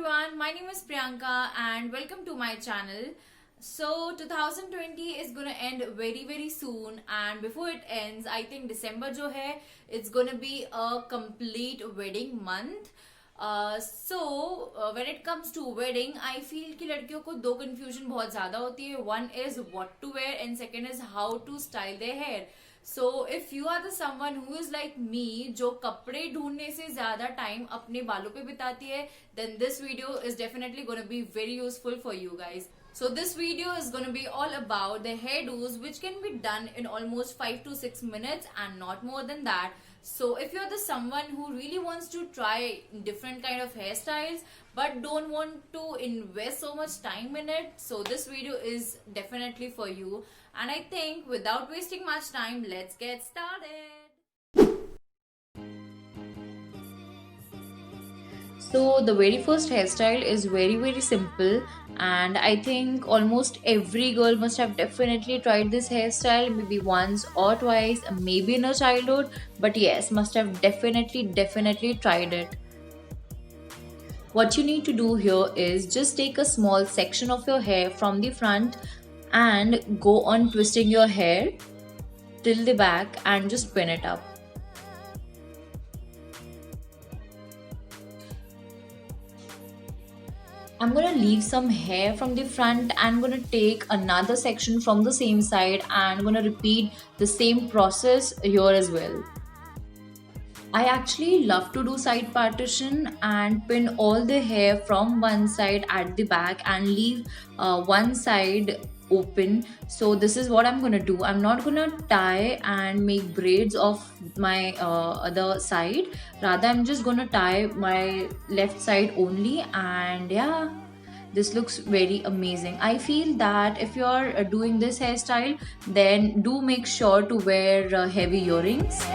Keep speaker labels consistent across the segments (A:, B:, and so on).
A: everyone, my name is Priyanka and welcome to my channel. So 2020 is gonna end very soon, and before it ends I think December जो है it's gonna be a complete wedding month. When it comes to wedding, I feel कि लड़कियों को दो confusion बहुत ज़्यादा होती है. One is what to wear and second is how to style their hair. So if you are the someone who is like me, जो कपड़े ढूंढने से ज्यादा टाइम अपने बालों पे बिताती है, then this video is definitely going to be very useful for you guys. So this video is going to be all about the hairdos which can be done in almost 5 to 6 minutes and not more than that. So if you're the someone who really wants to try different kind of hairstyles but don't want to invest so much time in it, so this video is definitely for you. And I think without wasting much time, let's get started. So the very first hairstyle is very simple, and I think almost every girl must have definitely tried this hairstyle maybe once or twice, maybe in her childhood, but yes, must have definitely tried it. What you need to do here is just take a small section of your hair from the front and go on twisting your hair till the back and just pin it up. I'm gonna leave some hair from the front and gonna take another section from the same side and gonna repeat the same process here as well. I actually love to do side partition and pin all the hair from one side at the back and leave one side open. So this is what I'm gonna do. I'm not gonna tie and make braids of my other side. Rather, I'm just gonna tie my left side only, and yeah, this looks very amazing. I feel that if you're doing this hairstyle, then do make sure to wear heavy earrings.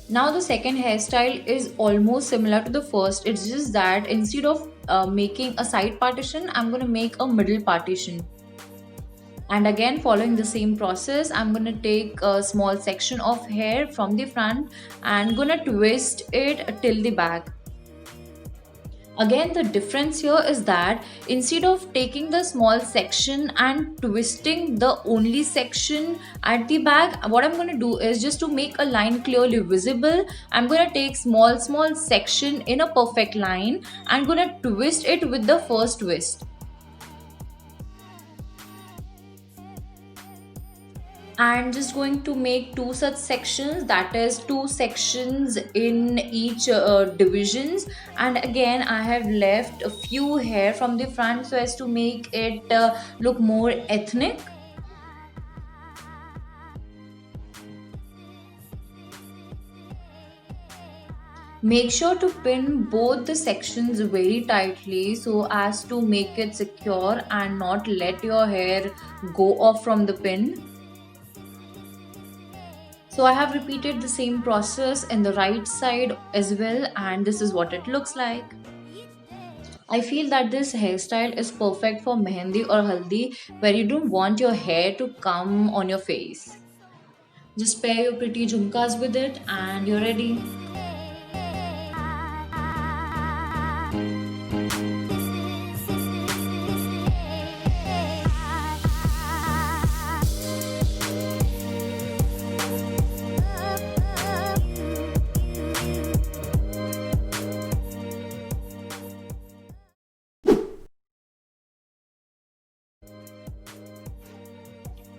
A: Now the second hairstyle is almost similar to the first. It's just that instead of making a side partition, I'm going to make a middle partition. And again, following the same process, I'm going to take a small section of hair from the front and going to twist it till the back. Again, the difference here is that instead of taking the small section and twisting the only section at the back, what I'm going to do is, just to make a line clearly visible, I'm going to take small section in a perfect line and going to twist it with the first twist. And just going to make two such sections, that is two sections in each divisions. And again, I have left a few hair from the front so as to make it look more ethnic. Make sure to pin both the sections very tightly so as to make it secure and not let your hair go off from the pin. So I have repeated the same process in the right side as well, and this is what it looks like. I feel that this hairstyle is perfect for mehendi or haldi, where you don't want your hair to come on your face. Just pair your pretty jhumkas with it and you're ready.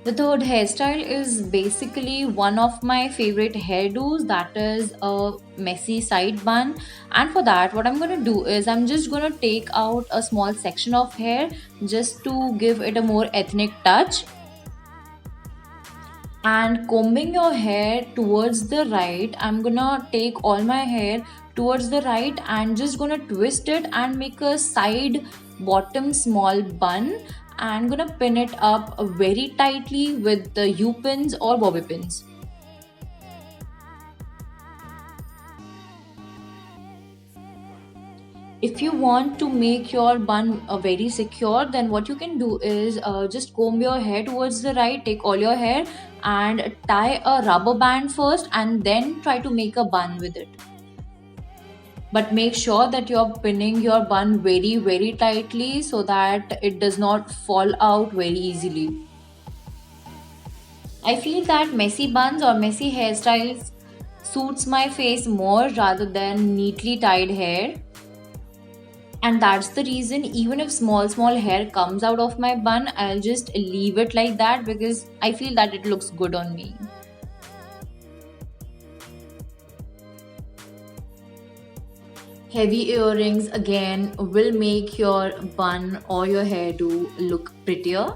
A: The third hairstyle is basically one of my favorite hairdos, that is a messy side bun. And for that, what I'm going to do is, I'm just going to take out a small section of hair just to give it a more ethnic touch. And combing your hair towards the right, I'm gonna take all my hair towards the right and just gonna twist it and make a side bottom small bun, and gonna pin it up very tightly with the U-pins or bobby pins. If If you want to make your bun very secure, then what you can do is just comb your hair towards the right, take all your hair and tie a rubber band first and then try to make a bun with it. But make sure that you're pinning your bun very tightly so that it does not fall out very easily. I feel that messy buns or messy hairstyles suits my face more rather than neatly tied hair. And that's the reason, even if small hair comes out of my bun, I'll just leave it like that because I feel that it looks good on me. Heavy earrings again will make your bun or your hairdo look prettier.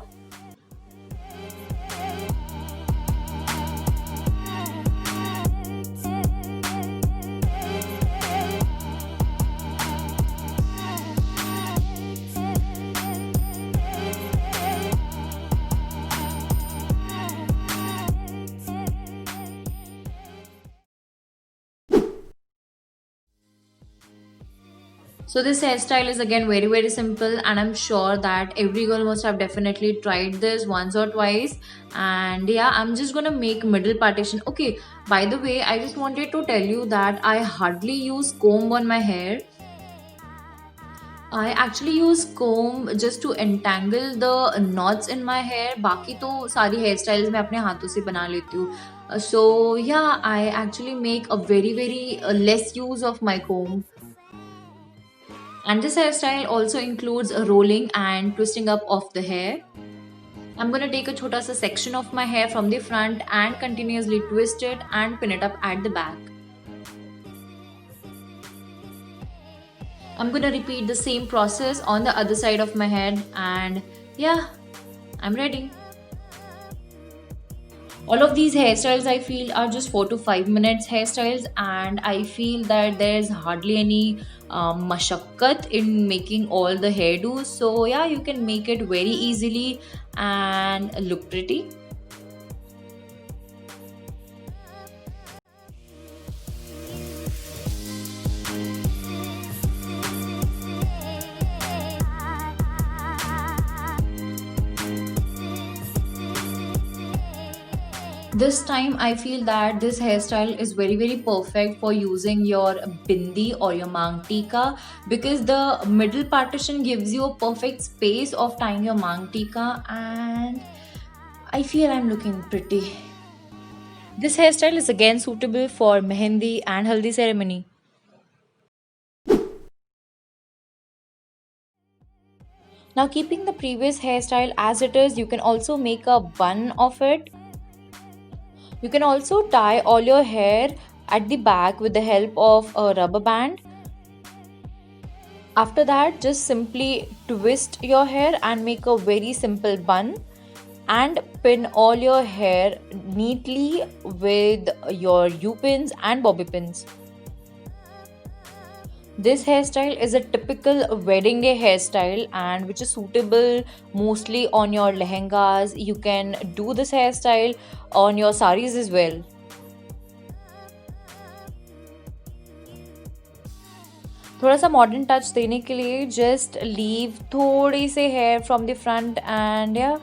A: So this hairstyle is again very simple, and I'm sure that every girl must have definitely tried this once or twice. And yeah, I'm just gonna make middle partition. Okay, by the way, I just wanted to tell you that I hardly use comb on my hair. I actually use comb just to entangle the knots in my hair. बाकी तो सारी hair styles मैं अपने हाथों से बना लेती हूँ. So yeah, I actually make a very less use of my comb. And this hairstyle also includes a rolling and twisting up of the hair. I'm going to take a chota sa section of my hair from the front and continuously twist it and pin it up at the back. I'm going to repeat the same process on the other side of my head, and yeah, I'm ready. All of these hairstyles I feel are just 4 to 5 minutes hairstyles, and I feel that there's hardly any mashakkat in making all the hairdos. So yeah, you can make it very easily and look pretty. This time I feel that this hairstyle is very perfect for using your bindi or your mang tika, because the middle partition gives you a perfect space of tying your mang tika, and I feel I'm looking pretty. This hairstyle is again suitable for mehendi and haldi ceremony. Now, keeping the previous hairstyle as it is, you can also make a bun of it. You can also tie all your hair at the back with the help of a rubber band. After that, just simply twist your hair and make a very simple bun and pin all your hair neatly with your U-pins and bobby pins. This hairstyle is a typical wedding day hairstyle and which is suitable mostly on your lehengas. You can do this hairstyle on your saris as well. थोड़ा सा modern touch देने के लिए just leave थोड़ी से hair from the front end या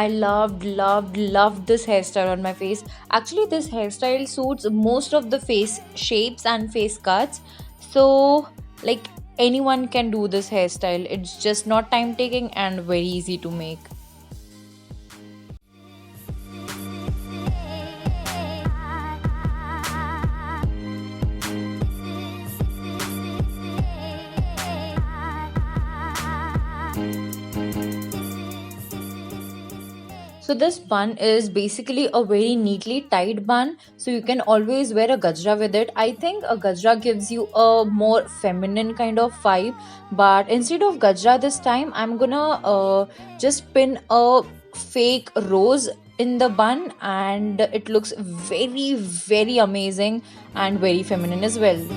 A: I loved this hairstyle on my face. Actually, this hairstyle suits most of the face shapes and face cuts. So, like, anyone can do this hairstyle. It's just not time taking and very easy to make. So this bun is basically a very neatly tied bun, so you can always wear a gajra with it. I think a gajra gives you a more feminine kind of vibe, but instead of gajra this time, I'm gonna just pin a fake rose in the bun, and it looks very amazing and very feminine as well.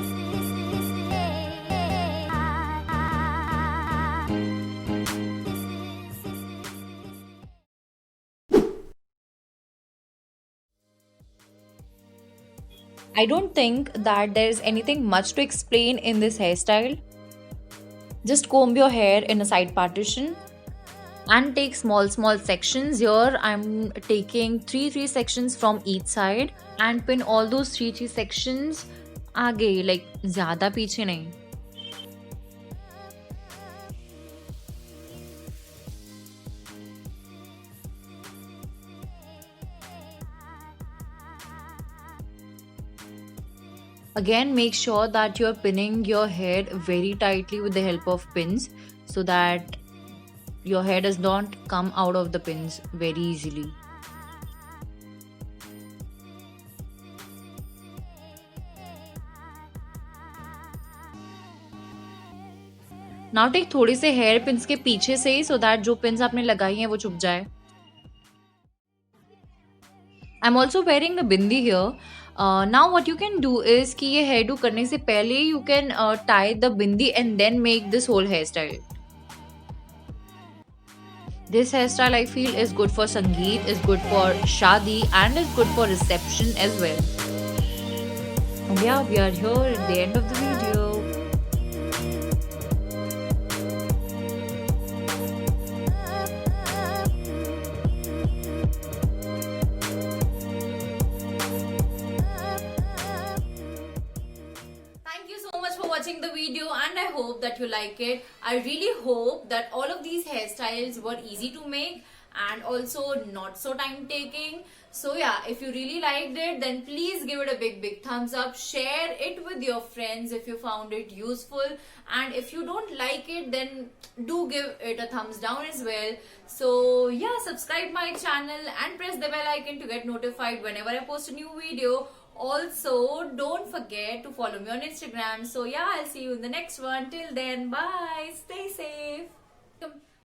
A: I don't think that there's anything much to explain in this hairstyle. Just comb your hair in a side partition and take small sections. Here I'm taking three sections from each side and pin all those three sections आगे, like ज़्यादा पीछे नहीं. Again, make sure that you're pinning your hair very tightly with the help of pins so that your hair does not come out of the pins very easily. Now take थोड़े से hair pins के पीछे से so that जो pins आपने लगाई हैं वो छुप जाए. I'm also wearing a bindi here. Now what you can do is कि ये hairdo करने से पहले you can tie the bindi and then make this whole hairstyle. This hairstyle I feel is good for Sangeet, is good for Shadi and is good for reception as well. And yeah, we are here at the end of the video. Thank you so much for watching the video and I hope that you like it. I really hope that all of these hairstyles were easy to make and also not so time taking. So yeah, if you really liked it, then please give it a big thumbs up. Share it with your friends if you found it useful, and if you don't like it, then do give it a thumbs down as well. So yeah, subscribe my channel and press the bell icon to get notified whenever I post a new video. Also, don't forget to follow me on Instagram. So yeah, I'll see you in the next one. Till then, bye. Stay safe.